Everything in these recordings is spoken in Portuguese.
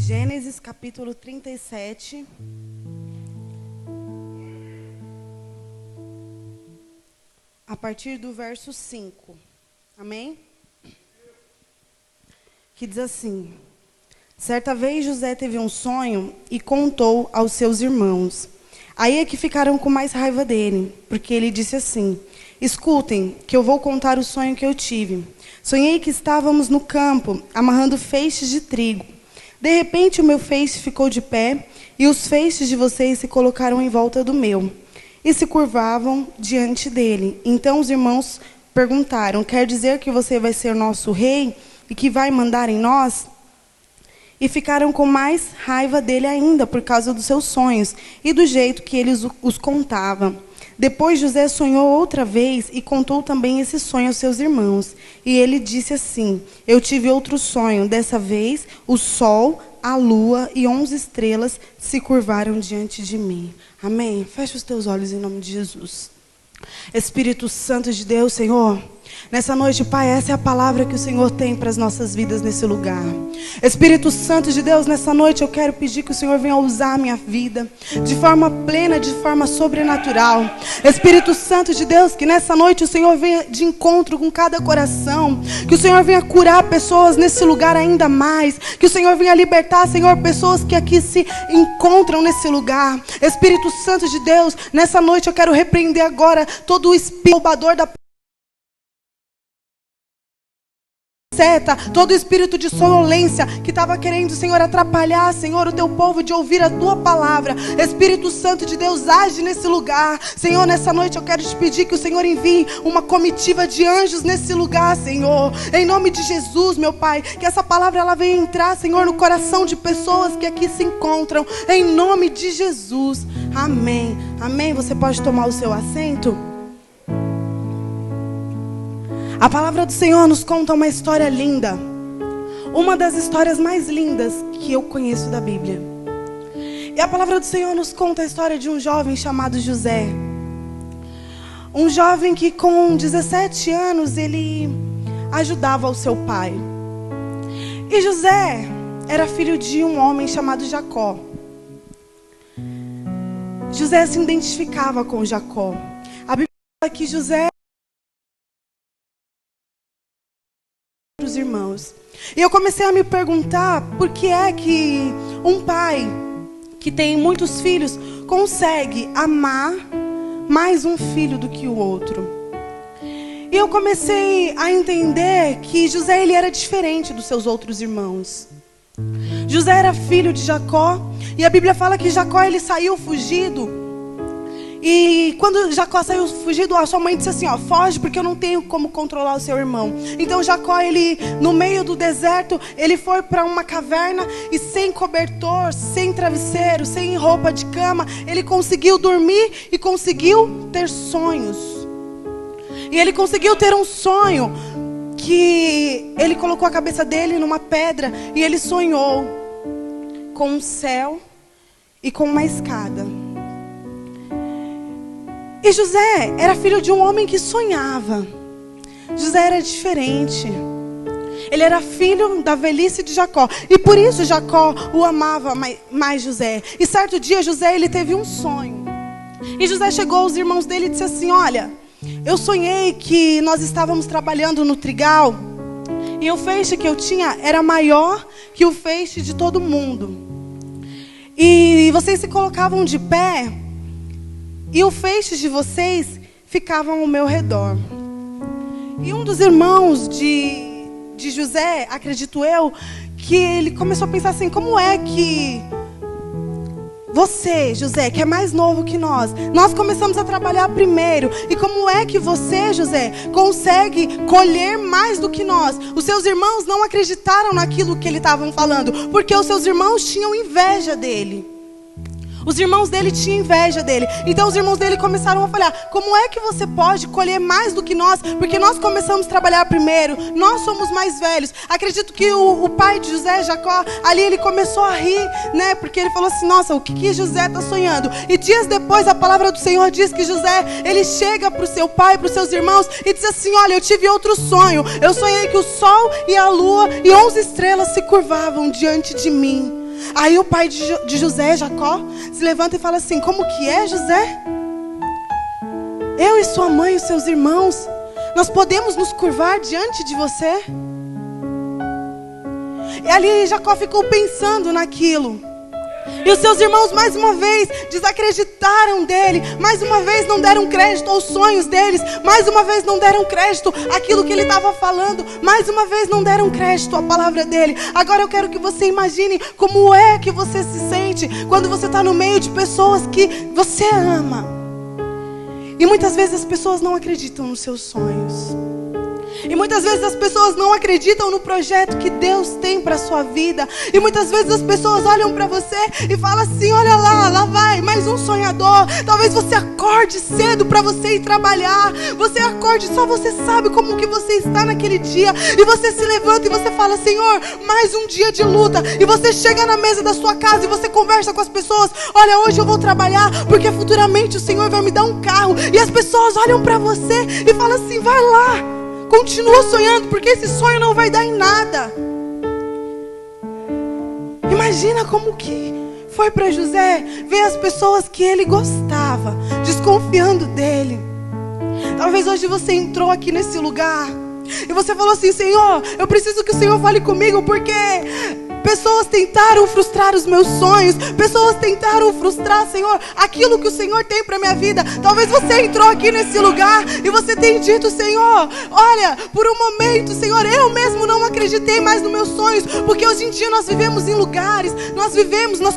Gênesis capítulo 37. A partir do verso 5. Amém? Que diz assim: certa vez José teve um sonho e contou aos seus irmãos. Aí é que ficaram com mais raiva dele, porque ele disse assim: escutem, que eu vou contar o sonho que eu tive. Sonhei que estávamos no campo, amarrando feixes de trigo. De repente o meu feixe ficou de pé, e os feixes de vocês se colocaram em volta do meu, e se curvavam diante dele. Então os irmãos perguntaram: quer dizer que você vai ser nosso rei e que vai mandar em nós? E ficaram com mais raiva dele ainda por causa dos seus sonhos e do jeito que ele os contava. Depois José sonhou outra vez e contou também esse sonho aos seus irmãos. E ele disse assim: eu tive outro sonho. Dessa vez o sol, a lua e 11 estrelas se curvaram diante de mim. Amém? Fecha os teus olhos em nome de Jesus. Espírito Santo de Deus, Senhor, nessa noite, Pai, essa é a palavra que o Senhor tem para as nossas vidas nesse lugar. Espírito Santo de Deus, nessa noite eu quero pedir que o Senhor venha usar a minha vida de forma plena, de forma sobrenatural. Espírito Santo de Deus, que nessa noite o Senhor venha de encontro com cada coração, que o Senhor venha curar pessoas nesse lugar ainda mais, que o Senhor venha libertar, Senhor, pessoas que aqui se encontram nesse lugar. Espírito Santo de Deus, nessa noite eu quero repreender agora todo o espírito roubador da seta, todo espírito de sonolência que estava querendo, Senhor, atrapalhar, Senhor, o teu povo de ouvir a tua palavra. Espírito Santo de Deus, age nesse lugar. Senhor, nessa noite eu quero te pedir que o Senhor envie uma comitiva de anjos nesse lugar, Senhor, em nome de Jesus, meu Pai, que essa palavra ela venha entrar, Senhor, no coração de pessoas que aqui se encontram, em nome de Jesus. Amém. Amém. Você pode tomar o seu assento? A palavra do Senhor nos conta uma história linda. Uma das histórias mais lindas que eu conheço da Bíblia. E a palavra do Senhor nos conta a história de um jovem chamado José. Um jovem que com 17 anos ele ajudava o seu pai. E José era filho de um homem chamado Jacó. José se identificava com Jacó. A Bíblia fala que José os irmãos. E eu comecei a me perguntar por que é que um pai que tem muitos filhos consegue amar mais um filho do que o outro. E eu comecei a entender que José ele era diferente dos seus outros irmãos. José era filho de Jacó, e a Bíblia fala que Jacó ele saiu fugido. E quando Jacó saiu fugido, a sua mãe disse assim, ó, foge porque eu não tenho como controlar o seu irmão. Então Jacó, ele, no meio do deserto, ele foi para uma caverna e sem cobertor, sem travesseiro, sem roupa de cama, ele conseguiu dormir e conseguiu ter sonhos. E ele conseguiu ter um sonho que ele colocou a cabeça dele numa pedra e ele sonhou com um céu e com uma escada. E José era filho de um homem que sonhava. José era diferente. Ele era filho da velhice de Jacó. E por isso Jacó o amava mais José. E certo dia José ele teve um sonho. E José chegou aos irmãos dele e disse assim, olha, eu sonhei que nós estávamos trabalhando no trigal. E o feixe que eu tinha era maior que o feixe de todo mundo. E vocês se colocavam de pé. E o feixe de vocês ficavam ao meu redor. E um dos irmãos de José, acredito eu, que ele começou a pensar assim, como é que você, José, que é mais novo que nós começamos a trabalhar primeiro. E como é que você, José, consegue colher mais do que nós? Os seus irmãos não acreditaram naquilo que ele estava falando, porque os seus irmãos tinham inveja dele. Os irmãos dele tinham inveja dele. Então os irmãos dele começaram a falar, como é que você pode colher mais do que nós? Porque nós começamos a trabalhar primeiro, nós somos mais velhos. Acredito que o pai de José, Jacó, ali ele começou a rir, né? Porque ele falou assim, nossa, o que José está sonhando? E dias depois a palavra do Senhor diz que José, ele chega para o seu pai, para os seus irmãos e diz assim, olha, eu tive outro sonho. Eu sonhei que o sol e a lua e 11 estrelas se curvavam diante de mim. Aí o pai de José, Jacó, se levanta e fala assim: como que é, José? Eu e sua mãe e os seus irmãos, nós podemos nos curvar diante de você? E ali Jacó ficou pensando naquilo. E os seus irmãos mais uma vez desacreditaram dele. Mais uma vez não deram crédito aos sonhos deles. Mais uma vez não deram crédito àquilo que ele estava falando. Mais uma vez não deram crédito à palavra dele. Agora eu quero que você imagine como é que você se sente quando você está no meio de pessoas que você ama. E muitas vezes as pessoas não acreditam nos seus sonhos. E muitas vezes as pessoas não acreditam no projeto que Deus tem para a sua vida. E muitas vezes as pessoas olham para você e falam assim: olha lá vai mais um sonhador. Talvez você acorde cedo para você ir trabalhar. Você acorde, só você sabe como que você está naquele dia. E você se levanta e você fala: Senhor, mais um dia de luta. E você chega na mesa da sua casa e você conversa com as pessoas: olha, hoje eu vou trabalhar porque futuramente o Senhor vai me dar um carro. E as pessoas olham para você e falam assim: vai lá, continua sonhando, porque esse sonho não vai dar em nada. Imagina como que foi para José ver as pessoas que ele gostava desconfiando dele. Talvez hoje você entrou aqui nesse lugar e você falou assim: Senhor, eu preciso que o Senhor fale comigo, porque pessoas tentaram frustrar os meus sonhos. Pessoas tentaram frustrar, Senhor, aquilo que o Senhor tem para minha vida. Talvez você entrou aqui nesse lugar e você tem dito: Senhor, olha, por um momento, Senhor, eu mesmo não acreditei mais nos meus sonhos. Porque hoje em dia nós vivemos em lugares, nós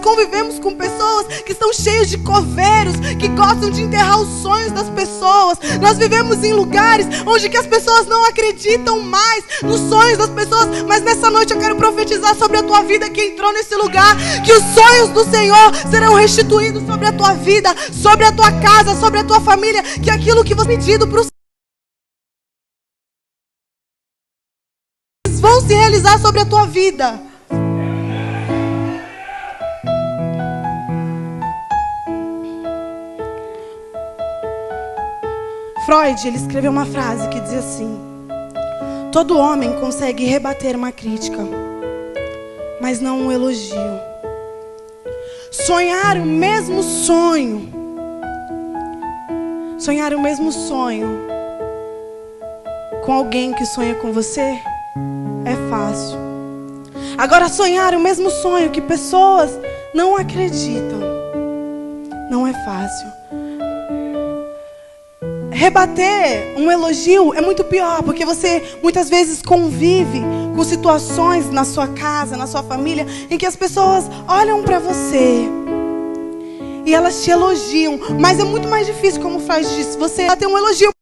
convivemos com pessoas que estão cheias de coveiros, que gostam de enterrar os sonhos das pessoas. Nós vivemos em lugares onde que as pessoas não acreditam mais nos sonhos das pessoas. Mas nessa noite eu quero profetizar sobre a tua vida que entrou nesse lugar, que os sonhos do Senhor serão restituídos sobre a tua vida, sobre a tua casa, sobre a tua família, que aquilo que você pedido para o Senhor vão se realizar sobre a tua vida. Freud, ele escreveu uma frase que dizia assim: todo homem consegue rebater uma crítica, mas não um elogio. Sonhar o mesmo sonho com alguém que sonha com você é fácil. Agora, sonhar o mesmo sonho que pessoas não acreditam não é fácil. Rebater um elogio é muito pior, porque você muitas vezes convive com situações na sua casa, na sua família, em que as pessoas olham para você e elas te elogiam. Mas é muito mais difícil, como o Freud disse, você ter um elogio.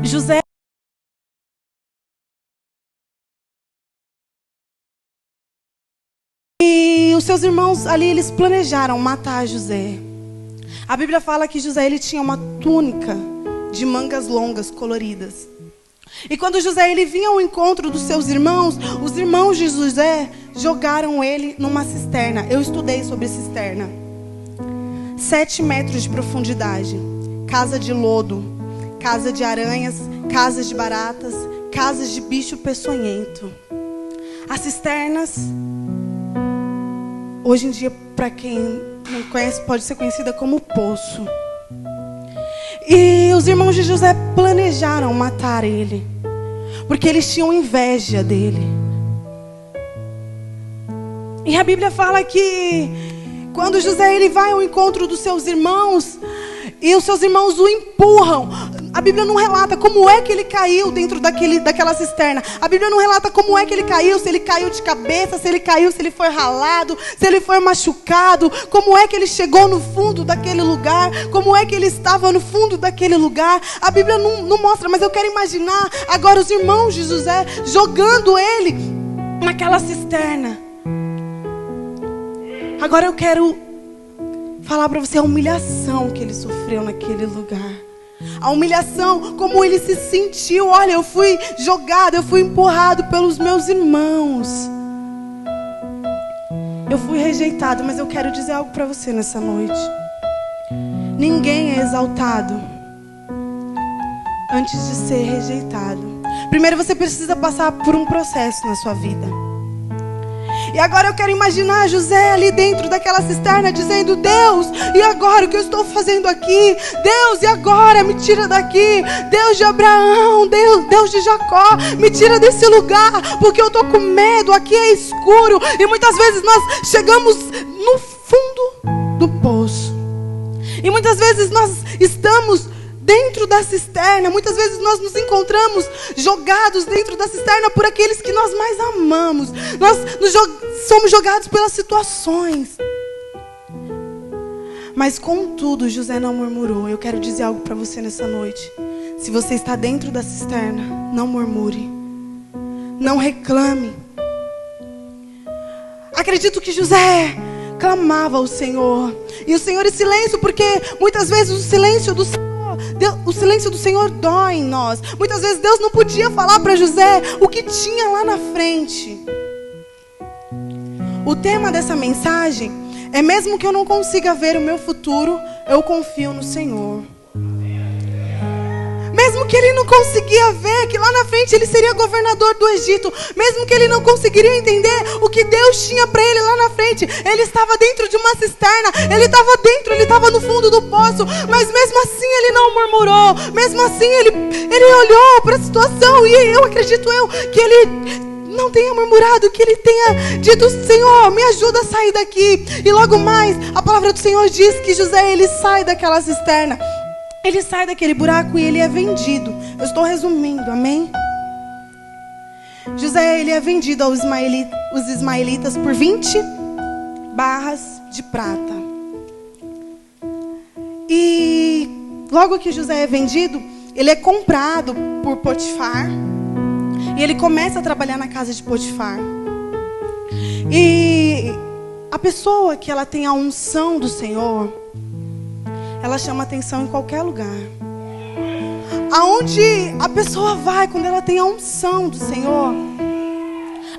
José e os seus irmãos ali, eles planejaram matar José. A Bíblia fala que José, ele tinha uma túnica de mangas longas, coloridas. E quando José, ele vinha ao encontro dos seus irmãos, os irmãos de José jogaram ele numa cisterna. Eu estudei sobre cisterna. 7 metros de profundidade, casa de lodo, casa de aranhas, casas de baratas, casas de bicho peçonhento. As cisternas, hoje em dia, para quem não conhece, pode ser conhecida como poço. E os irmãos de José planejaram matar ele, porque eles tinham inveja dele. E a Bíblia fala que quando José, ele vai ao encontro dos seus irmãos, e os seus irmãos o empurram. A Bíblia não relata como é que ele caiu dentro daquela cisterna. A Bíblia não relata como é que ele caiu, se ele caiu de cabeça, se ele caiu, se ele foi ralado, se ele foi machucado, como é que ele chegou no fundo daquele lugar, como é que ele estava no fundo daquele lugar. A Bíblia não mostra, mas eu quero imaginar agora os irmãos de José jogando ele naquela cisterna. Agora eu quero falar para você a humilhação que ele sofreu naquele lugar. A humilhação, como ele se sentiu. Olha, eu fui jogado, eu fui empurrado pelos meus irmãos. eu fui rejeitado, mas eu quero dizer algo para você nessa noite. Ninguém é exaltado antes de ser rejeitado. Primeiro você precisa passar por um processo na sua vida. E agora eu quero imaginar José ali dentro daquela cisterna dizendo: Deus, e agora o que eu estou fazendo aqui? Deus, e agora? Me tira daqui. Deus de Abraão, Deus de Jacó, me tira desse lugar, porque eu estou com medo, aqui é escuro. E muitas vezes nós chegamos no fundo do poço. E muitas vezes nós estamos dentro da cisterna, muitas vezes nós nos encontramos jogados dentro da cisterna por aqueles que nós mais amamos. Nós somos jogados pelas situações. Mas contudo, José não murmurou. Eu quero dizer algo para você nessa noite. Se você está dentro da cisterna, não murmure. Não reclame. Acredito que José clamava ao Senhor. E o Senhor em silêncio, porque muitas vezes o silêncio do Senhor dói em nós. Muitas vezes Deus não podia falar para José o que tinha lá na frente. O tema dessa mensagem é: mesmo que eu não consiga ver o meu futuro, eu confio no Senhor. Mesmo que ele não conseguia ver que lá na frente ele seria governador do Egito, mesmo que ele não conseguiria entender o que Deus tinha para ele lá na frente, ele estava dentro de uma cisterna, ele estava no fundo do poço, mas mesmo assim ele não murmurou, mesmo assim ele olhou para a situação, e eu acredito que ele não tenha murmurado, que ele tenha dito: Senhor, me ajuda a sair daqui. E logo mais, a palavra do Senhor diz que José, ele sai daquela cisterna. Ele sai daquele buraco e ele é vendido. Eu estou resumindo, amém? José, ele é vendido aos ismaelitas por 20 barras de prata. E logo que José é vendido, ele é comprado por Potifar. E ele começa a trabalhar na casa de Potifar. E a pessoa que ela tem a unção do Senhor, ela chama atenção em qualquer lugar. Aonde a pessoa vai quando ela tem a unção do Senhor,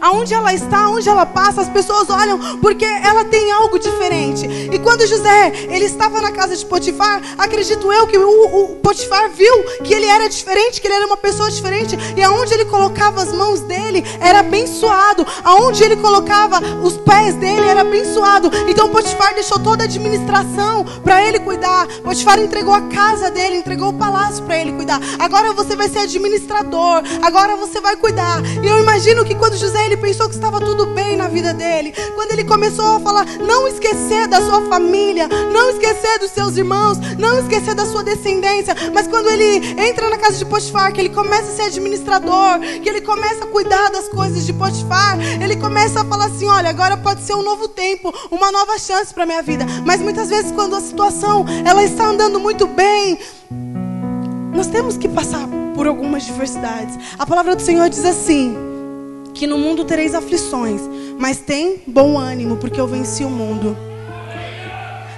aonde ela está, aonde ela passa, as pessoas olham porque ela tem algo diferente. E quando José, ele estava na casa de Potifar, acredito eu que o Potifar viu que ele era diferente, que ele era uma pessoa diferente. E aonde ele colocava as mãos dele era abençoado, aonde ele colocava os pés dele era abençoado. Então Potifar deixou toda a administração para ele cuidar. Potifar entregou a casa dele, entregou o palácio para ele cuidar. Agora você vai ser administrador, agora você vai cuidar. E eu imagino que quando José, ele pensou que estava tudo bem na vida dele, quando ele começou a falar, não esquecer da sua família, não esquecer dos seus irmãos, não esquecer da sua descendência. Mas quando ele entra na casa de Potifar, que ele começa a ser administrador, que ele começa a cuidar das coisas de Potifar, ele começa a falar assim: olha, agora pode ser um novo tempo, uma nova chance para minha vida. Mas muitas vezes quando a situação ela está andando muito bem, nós temos que passar por algumas diversidades. A palavra do Senhor diz assim, que no mundo tereis aflições, mas tem bom ânimo, porque eu venci o mundo.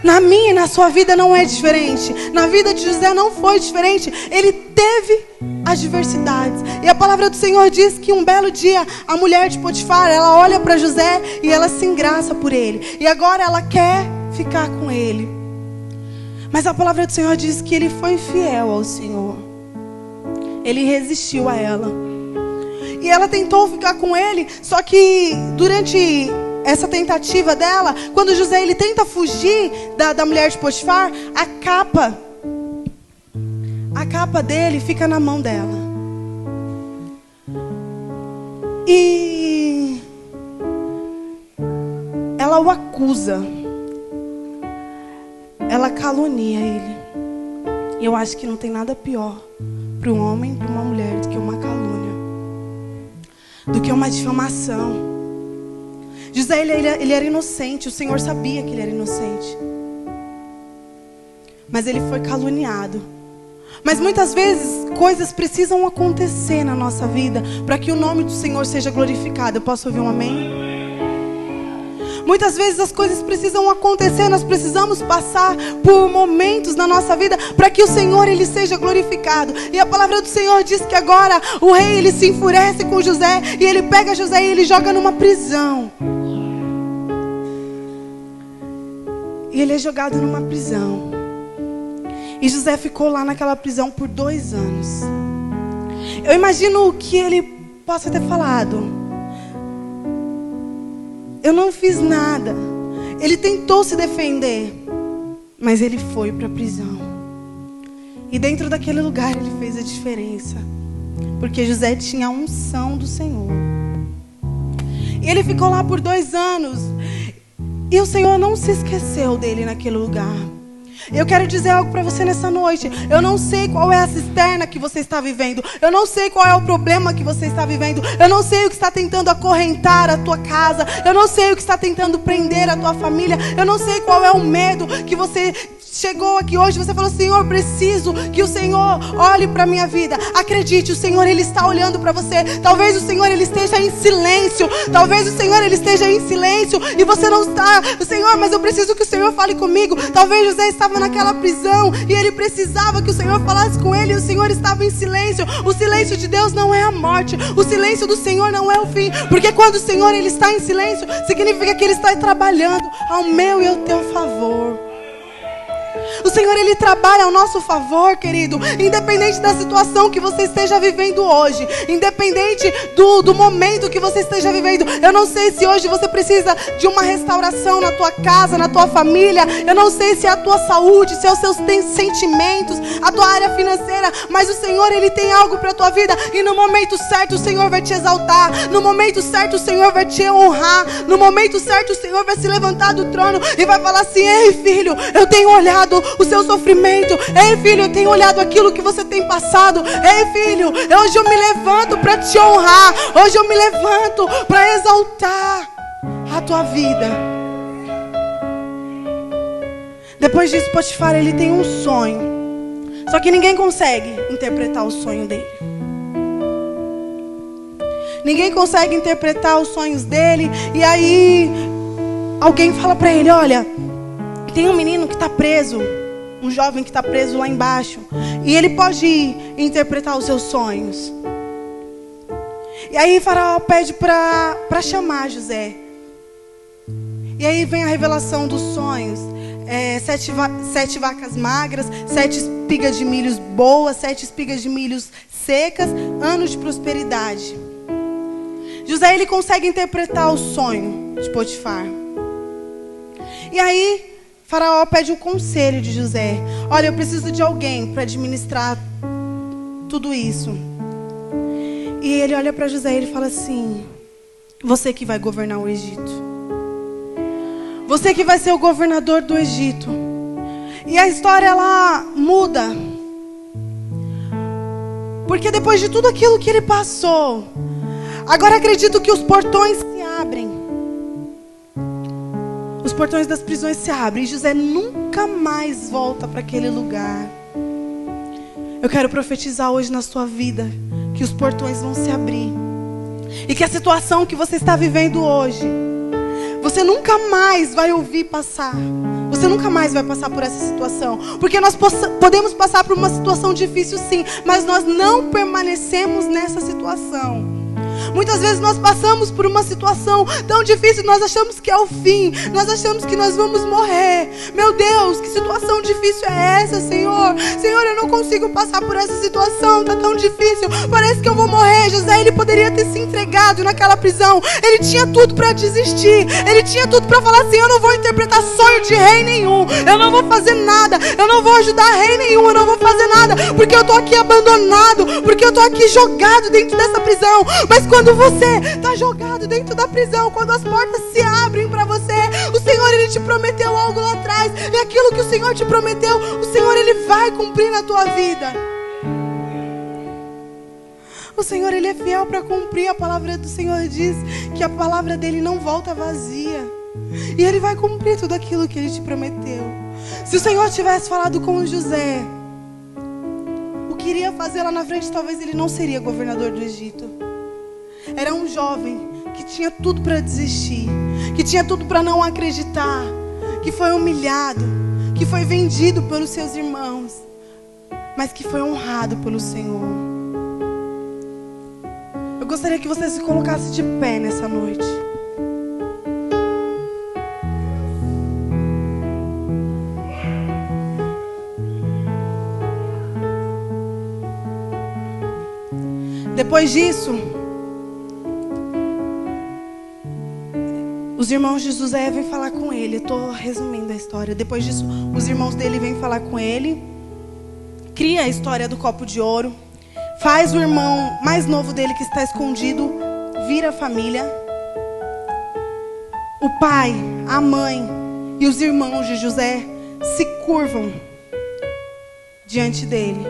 Na minha e na sua vida não é diferente. Na vida de José não foi diferente. Ele teve as diversidades. E a palavra do Senhor diz que um belo dia a mulher de Potifar, ela olha para José e ela se engraça por ele. E agora ela quer ficar com ele. Mas a palavra do Senhor diz que ele foi fiel ao Senhor. Ele resistiu a ela. E ela tentou ficar com ele, só que durante essa tentativa dela, quando José ele tenta fugir da mulher de Potifar, a capa dele fica na mão dela. E ela o acusa, ela calunia ele. E eu acho que não tem nada pior para um homem, para uma mulher, do que uma calúnia, do que uma difamação. José, ele era inocente. O Senhor sabia que ele era inocente, mas ele foi caluniado. Mas muitas vezes coisas precisam acontecer na nossa vida para que o nome do Senhor seja glorificado. Eu posso ouvir um amém? Muitas vezes as coisas precisam acontecer, nós precisamos passar por momentos na nossa vida para que o Senhor ele seja glorificado. E a palavra do Senhor diz que agora o rei ele se enfurece com José e ele pega José e ele joga numa prisão. E ele é jogado numa prisão. E José ficou lá naquela prisão por 2 anos. Eu imagino que ele possa ter falado: eu não fiz nada. Ele tentou se defender, mas ele foi para a prisão. E dentro daquele lugar ele fez a diferença, porque José tinha a unção do Senhor. E ele ficou lá por 2 anos. E o Senhor não se esqueceu dele naquele lugar. Eu quero dizer algo para você nessa noite. Eu não sei qual é a cisterna que você está vivendo. Eu não sei qual é o problema que você está vivendo. Eu não sei o que está tentando acorrentar a tua casa. Eu não sei o que está tentando prender a tua família. Eu não sei qual é o medo que você chegou aqui hoje. Você falou: Senhor, preciso que o Senhor olhe para a minha vida. Acredite, o Senhor, Ele está olhando para você. Talvez o Senhor, Ele esteja em silêncio. Talvez o Senhor, Ele esteja em silêncio e você não está. Senhor, mas eu preciso que o Senhor fale comigo. Talvez José estava naquela prisão e ele precisava que o Senhor falasse com ele, e o Senhor estava em silêncio. O silêncio de Deus não é a morte. O silêncio do Senhor não é o fim. Porque quando o Senhor, Ele está em silêncio, significa que Ele está trabalhando ao meu e ao teu favor. O Senhor, Ele trabalha ao nosso favor, querido. Independente da situação que você esteja vivendo hoje, independente do momento que você esteja vivendo. Eu não sei se hoje você precisa de uma restauração na tua casa, na tua família. Eu não sei se é a tua saúde, se é os seus sentimentos, a tua área financeira. Mas o Senhor, Ele tem algo para a tua vida. E no momento certo o Senhor vai te exaltar. No momento certo o Senhor vai te honrar. No momento certo o Senhor vai se levantar do trono e vai falar assim: ei, filho, eu tenho olhado o seu sofrimento. Ei, filho, eu tenho olhado aquilo que você tem passado. Ei, filho, hoje eu me levanto para te honrar. Hoje eu me levanto para exaltar a tua vida. Depois disso, Potifar, ele tem um sonho. Só que ninguém consegue interpretar o sonho dele. Ninguém consegue interpretar os sonhos dele. E aí alguém fala para ele: olha, tem um menino que está preso, um jovem que está preso lá embaixo, e ele pode interpretar os seus sonhos. E aí Faraó pede para chamar José. E aí vem a revelação dos sonhos. 7 vacas magras, 7 espigas de milhos boas, 7 espigas de milhos secas, anos de prosperidade. José, ele consegue interpretar o sonho de Potifar. E aí Faraó pede um conselho de José. Olha, eu preciso de alguém para administrar tudo isso. E ele olha para José e ele fala assim: você que vai governar o Egito. Você que vai ser o governador do Egito. E a história, ela muda. Porque depois de tudo aquilo que ele passou, agora acredito que os portões se abrem. Os portões das prisões se abrem. E José nunca mais volta para aquele lugar. Eu quero profetizar hoje na sua vida que os portões vão se abrir. E que a situação que você está vivendo hoje, você nunca mais vai ouvir passar. Você nunca mais vai passar por essa situação. Porque nós podemos passar por uma situação difícil, sim, mas nós não permanecemos nessa situação. Muitas vezes nós passamos por uma situação tão difícil, nós achamos que é o fim, nós achamos que nós vamos morrer. Meu Deus, que situação difícil é essa, Senhor? Senhor, eu não consigo passar por essa situação, está tão difícil, parece que eu vou morrer. José, ele poderia ter se entregado naquela prisão, ele tinha tudo para desistir, ele tinha tudo para falar assim: eu não vou interpretar sonho de rei nenhum, eu não vou fazer nada, eu não vou ajudar rei nenhum, eu não vou fazer nada, porque eu estou aqui abandonado, porque eu estou aqui jogado dentro dessa prisão. Mas quando você está jogado dentro da prisão, quando as portas se abrem para você, o Senhor, Ele te prometeu algo lá atrás, e aquilo que o Senhor te prometeu, o Senhor, Ele vai cumprir na tua vida. O Senhor, Ele é fiel para cumprir. A palavra do Senhor diz que a palavra dEle não volta vazia, e Ele vai cumprir tudo aquilo que Ele te prometeu. Se o Senhor tivesse falado com José o que iria fazer lá na frente, talvez ele não seria governador do Egito. Era um jovem que tinha tudo para desistir, que tinha tudo para não acreditar, que foi humilhado, que foi vendido pelos seus irmãos, mas que foi honrado pelo Senhor. Eu gostaria que você se colocasse de pé nessa noite. Depois disso, os irmãos de José vêm falar com ele. Estou resumindo a história. Depois disso, os irmãos dele vêm falar com ele. Cria a história do copo de ouro. Faz o irmão mais novo dele, que está escondido, vir à família. O pai, a mãe e os irmãos de José se curvam diante dele.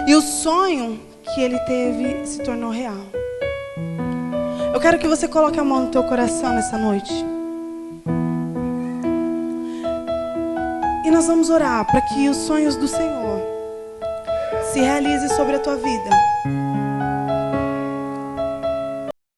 E o sonho que ele teve se tornou real. Eu quero que você coloque a mão no teu coração nessa noite. E nós vamos orar para que os sonhos do Senhor se realizem sobre a tua vida.